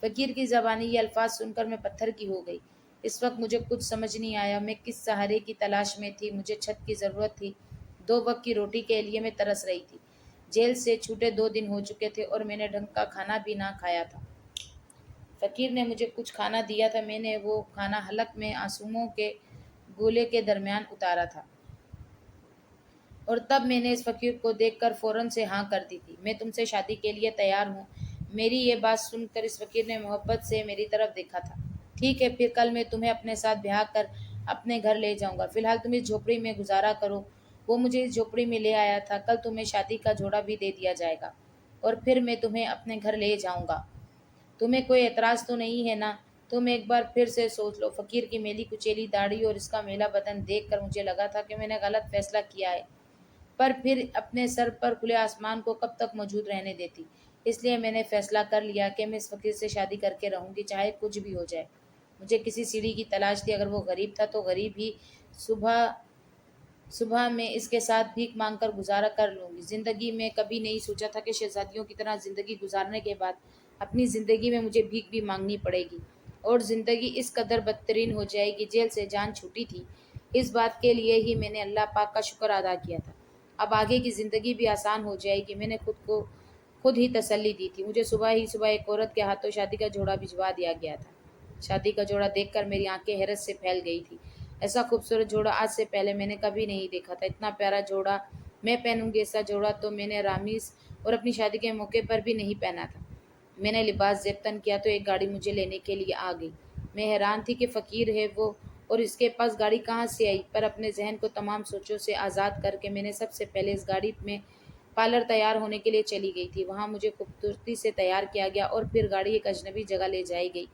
[SPEAKER 1] فقیر کی زبانی یہ الفاظ سن کر میں پتھر کی ہو گئی۔ اس وقت مجھے کچھ سمجھ نہیں آیا۔ میں کس سہارے کی تلاش میں تھی۔ مجھے چھت کی ضرورت تھی، دو وقت کی روٹی کے لیے میں ترس رہی تھی۔ جیل سے چھوٹے 2 دن ہو چکے تھے اور میں نے ڈھنگ کا کھانا بھی نہ کھایا تھا۔ فقیر نے مجھے کچھ کھانا دیا تھا، میں نے وہ کھانا حلق میں آنسوؤں کے گولے کے درمیان اتارا تھا اور تب میں نے اس فقیر کو دیکھ کر فوراً سے ہاں کر دی تھی۔ میں تم سے شادی کے لیے تیار ہوں۔ میری یہ بات سن کر اس فقیر نے محبت سے میری طرف دیکھا تھا۔ ٹھیک ہے، پھر کل میں تمہیں اپنے ساتھ بیاہ کر اپنے گھر لے جاؤں گا۔ فی الحال تم اس جھوپڑی میں گزارا کرو۔ وہ مجھے اس جھوپڑی میں لے آیا تھا۔ کل تمہیں شادی کا جوڑا بھی دے دیا جائے گا اور پھر میں تمہیں اپنے گھر لے جاؤں گا۔ تمہیں کوئی اعتراض تو نہیں ہے نا؟ تم ایک بار پھر سے سوچ لو۔ فقیر کی میلی کچیلی داڑھی اور اس کا میلا بدن دیکھ کر مجھے لگا تھا کہ میں نے غلط فیصلہ کیا ہے، پر پھر اپنے سر پر کھلے آسمان کو کب تک موجود رہنے دیتی؟ اس لیے میں نے فیصلہ کر لیا کہ میں اس فقیر سے شادی کر کے رہوں گی، چاہے کچھ بھی ہو جائے۔ مجھے کسی سیڑھی کی تلاش تھی، اگر وہ غریب تھا تو غریب ہی صبح میں اس کے ساتھ بھیک مانگ کر گزارا کر لوں گی۔ زندگی میں کبھی نہیں سوچا تھا کہ شہزادیوں کی طرح زندگی گزارنے کے بعد اپنی زندگی میں مجھے بھیک بھی مانگنی پڑے گی اور زندگی اس قدر بدترین ہو جائے گی۔ جیل سے جان چھوٹی تھی، اس بات کے لیے ہی میں نے اللہ پاک کا شکر ادا کیا تھا۔ اب آگے کی زندگی بھی آسان ہو جائے گی، میں نے خود ہی تسلی دی تھی۔ مجھے صبح ایک عورت کے ہاتھوں شادی کا جوڑا بھجوا دیا گیا تھا۔ شادی کا جوڑا دیکھ کر میری آنکھیں حیرت سے پھیل گئی تھی۔ ایسا خوبصورت جوڑا آج سے پہلے میں نے کبھی نہیں دیکھا تھا۔ اتنا پیارا جوڑا میں پہنوں گی، ایسا جوڑا تو میں نے رامیز اور اپنی شادی کے موقع پر بھی نہیں پہنا تھا۔ میں نے لباس زیب تن کیا تو ایک گاڑی مجھے لینے کے لیے آ گئی۔ میں حیران تھی کہ فقیر ہے وہ اور اس کے پاس گاڑی کہاں سے آئی، پر اپنے ذہن کو تمام سوچوں سے آزاد کر کے میں نے سب سے پہلے اس گاڑی میں پارلر تیار ہونے کے لیے چلی گئی تھی۔ وہاں مجھے خوبصورتی سے تیار کیا گیا اور پھر گاڑی ایک اجنبی جگہ لے جائی گئی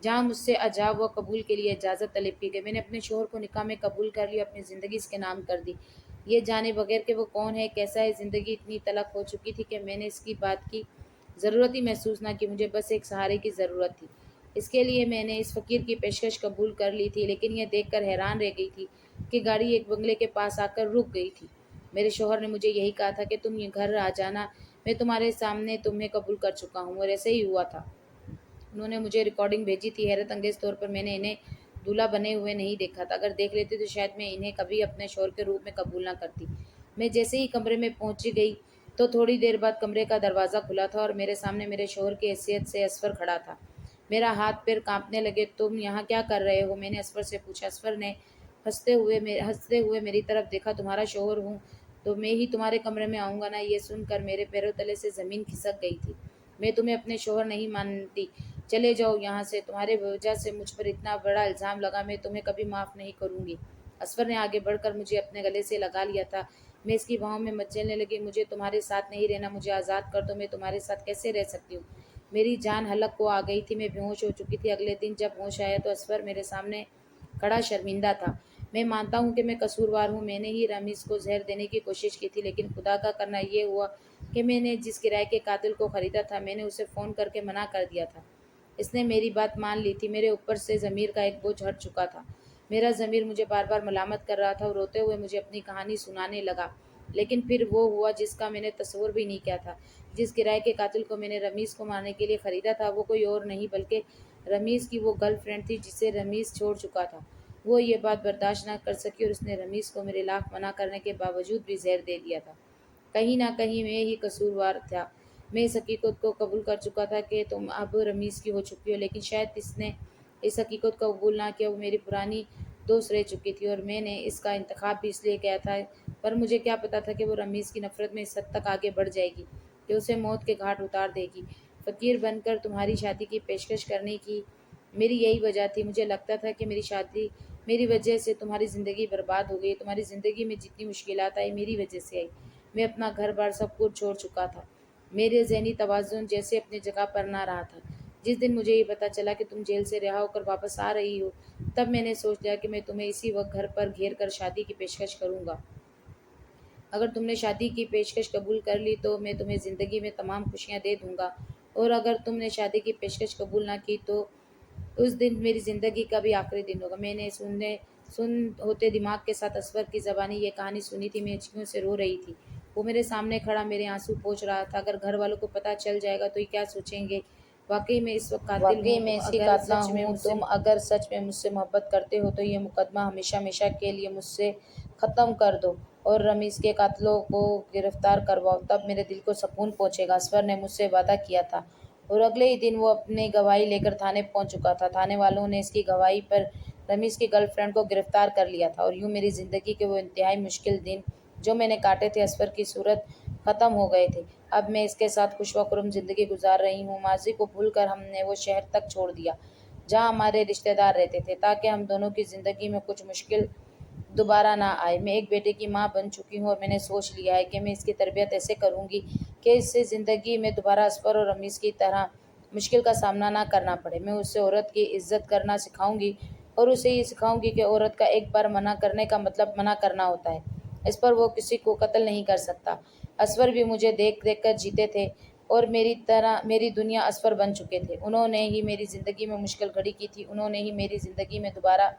[SPEAKER 1] جہاں مجھ سے ایجاب و قبول کے لیے اجازت طلب کی گئی۔ میں نے اپنے شوہر کو نکاح میں قبول کر لیا، اپنی زندگی اس کے نام کر دی، یہ جانے بغیر کہ وہ کون ہے، کیسا ہے۔ زندگی اتنی تلخ ہو چکی تھی کہ میں نے اس کی بات کی ضرورت ہی محسوس نہ کی۔ مجھے بس ایک سہارے کی ضرورت تھی، اس کے لیے میں نے اس فقیر کی پیشکش قبول کر لی تھی، لیکن یہ دیکھ کر حیران رہ گئی تھی کہ گاڑی ایک بنگلے کے پاس آ کر رک گئی تھی۔ میرے شوہر نے مجھے یہی کہا تھا کہ تم یہ گھر آ جانا، میں تمہارے سامنے تمہیں قبول کر چکا ہوں، اور ایسے ہی ہوا تھا۔ انہوں نے مجھے ریکارڈنگ بھیجی تھی۔ حیرت انگیز طور پر میں نے انہیں دولہا بنے ہوئے نہیں دیکھا تھا۔ اگر دیکھ لیتی تو شاید میں انہیں کبھی اپنے شوہر کے روپ میں قبول نہ کرتی۔ میں جیسے ہی کمرے میں پہنچ گئی تو تھوڑی دیر بعد کمرے کا دروازہ کھلا تھا اور میرے سامنے میرے شوہر کی حیثیت سے اسفر کھڑا تھا۔ میرا ہاتھ پیر کانپنے لگے۔ تم یہاں کیا کر رہے ہو؟ میں نے اسفر سے پوچھا۔ اسفر نے ہنستے ہوئے میری طرف دیکھا۔ تمہارا شوہر ہوں تو میں ہی تمہارے کمرے میں آؤں گا نا؟ یہ سن کر میرے پیروں تلے سے زمین کھسک گئی تھی۔ میں تمہیں اپنے شوہر نہیں مانتی، چلے جاؤ یہاں سے، تمہارے وجہ سے مجھ پر اتنا بڑا الزام لگا، میں تمہیں کبھی معاف نہیں کروں گی۔ اسفر نے آگے بڑھ کر مجھے اپنے گلے سے لگا لیا تھا۔ میں اس کی بانہوں میں مچلنے لگی۔ مجھے تمہارے ساتھ نہیں رہنا، مجھے آزاد کر دو، میں تمہارے ساتھ کیسے رہ سکتی ہوں؟ میری جان حلق کو آ گئی تھی، میں بے ہوش ہو چکی تھی۔ اگلے دن جب ہوش آیا تو اسفر میرے سامنے کھڑا شرمندہ تھا۔ میں مانتا ہوں کہ میں قصوروار ہوں، میں نے ہی رمیز کو زہر دینے کی کوشش کی تھی، لیکن خدا کا کرنا یہ ہوا کہ میں نے جس کرائے کے قاتل کو خریدا تھا میں نے اسے فون کر کے منع کر دیا تھا۔ اس نے میری بات مان لی تھی۔ میرے اوپر سے ضمیر کا ایک بوجھ ہٹ چکا تھا۔ میرا ضمیر مجھے بار بار ملامت کر رہا تھا اور روتے ہوئے مجھے اپنی کہانی سنانے لگا، لیکن پھر وہ ہوا جس کا میں نے تصور بھی نہیں کیا تھا۔ جس کرائے کے قاتل کو میں نے رمیز کو مارنے کے لیے خریدا تھا وہ کوئی اور نہیں بلکہ رمیز کی وہ گرل فرینڈ تھی جسے رمیز چھوڑ چکا تھا۔ وہ یہ بات برداشت نہ کر سکی اور اس نے رمیز کو میرے لاکھ منع کرنے کے باوجود بھی زہر دے دیا تھا۔ کہیں نہ کہیں میں ہی قصوروار تھا۔ میں اس حقیقت کو قبول کر چکا تھا کہ تم اب رمیز کی ہو چکی ہو، لیکن شاید اس نے اس حقیقت کو قبول نہ کیا۔ وہ میری پرانی دوست رہ چکی تھی اور میں نے اس کا انتخاب بھی اس لیے کیا تھا، پر مجھے کیا پتا تھا کہ وہ رمیز کی نفرت میں اس حد تک آگے بڑھ جائے گی کہ اسے موت کے گھاٹ اتار دے گی۔ فقیر بن کر تمہاری شادی کی پیشکش کرنے کی میری یہی وجہ تھی۔ مجھے لگتا تھا کہ میری وجہ سے تمہاری زندگی برباد ہو گئی۔ تمہاری زندگی میں جتنی مشکلات آئی میری وجہ سے آئی۔ میں اپنا گھر بار سب کچھ چھوڑ چکا تھا۔ میرے ذہنی توازن جیسے اپنی جگہ پر نہ رہا تھا۔ جس دن مجھے یہ پتا چلا کہ تم جیل سے رہا ہو کر واپس آ رہی ہو، تب میں نے سوچ لیا کہ میں تمہیں اسی وقت گھر پر گھیر کر شادی کی پیشکش کروں گا۔ اگر تم نے شادی کی پیشکش قبول کر لی تو میں تمہیں زندگی میں تمام خوشیاں دے دوں گا، اور اگر تم نے شادی کی پیشکش قبول نہ کی تو اس دن میری زندگی کا بھی آخری دن ہوگا۔ میں نے ہوتے دماغ کے ساتھ اسفر کی زبانی یہ کہانی سنی تھی۔ میں ہچکیوں سے رو رہی تھی۔ وہ میرے سامنے کھڑا میرے آنسو پوچھ رہا تھا۔ اگر گھر والوں کو پتہ چل جائے گا تو یہ کیا سوچیں گے؟ واقعی میں اس وقت قاتل ہوں۔ تم اگر سچ میں مجھ سے محبت کرتے ہو تو یہ مقدمہ ہمیشہ ہمیشہ کے لیے مجھ سے ختم کر دو اور رمیز کے قاتلوں کو گرفتار کرواؤ، تب میرے دل کو سکون پہنچے گا۔ اسفر نے مجھ سے وعدہ کیا تھا اور اگلے ہی دن وہ اپنی گواہی لے کر تھانے پہنچ چکا تھا۔ تھانے والوں نے اس کی گواہی پر رمیز کی گرل فرینڈ کو گرفتار کر لیا تھا، اور یوں میری زندگی کے وہ انتہائی مشکل دن جو میں نے کاٹے تھے اسفر کی صورت ختم ہو گئے تھے۔ اب میں اس کے ساتھ خوش وخرم زندگی گزار رہی ہوں۔ ماضی کو بھول کر ہم نے وہ شہر تک چھوڑ دیا جہاں ہمارے رشتہ دار رہتے تھے تاکہ ہم دونوں کی زندگی میں کچھ مشکل دوبارہ نہ آئے۔ میں ایک بیٹے کی ماں بن چکی ہوں اور میں نے سوچ لیا ہے کہ میں اس کی تربیت ایسے کروں گی کہ اسے زندگی میں دوبارہ اسفر اور رمیز کی طرح مشکل کا سامنا نہ کرنا پڑے۔ میں اسے عورت کی عزت کرنا سکھاؤں گی اور اسے یہ سکھاؤں گی کہ عورت کا ایک بار منع کرنے کا مطلب منع کرنا ہوتا ہے، اس پر وہ کسی کو قتل نہیں کر سکتا۔ اسفر بھی مجھے دیکھ دیکھ کر جیتے تھے اور میری دنیا اسفر بن چکے تھے۔ انہوں نے ہی میری زندگی میں مشکل گھڑی کی تھی، انہوں نے ہی میری زندگی میں دوبارہ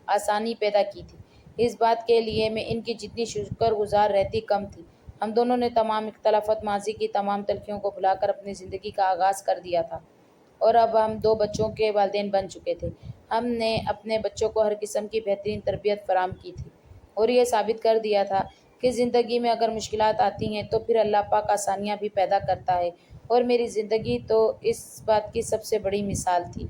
[SPEAKER 1] آسانی پیدا کی تھی۔ اس بات کے لیے میں ان کی جتنی شکر گزار رہتی کم تھی۔ ہم دونوں نے تمام اختلافات، ماضی کی تمام تلخیوں کو بھلا کر اپنی زندگی کا آغاز کر دیا تھا، اور اب ہم 2 بچوں کے والدین بن چکے تھے۔ ہم نے اپنے بچوں کو ہر قسم کی بہترین تربیت فراہم کی تھی اور یہ ثابت کر دیا تھا کہ زندگی میں اگر مشکلات آتی ہیں تو پھر اللہ پاک آسانیاں بھی پیدا کرتا ہے، اور میری زندگی تو اس بات کی سب سے بڑی مثال تھی۔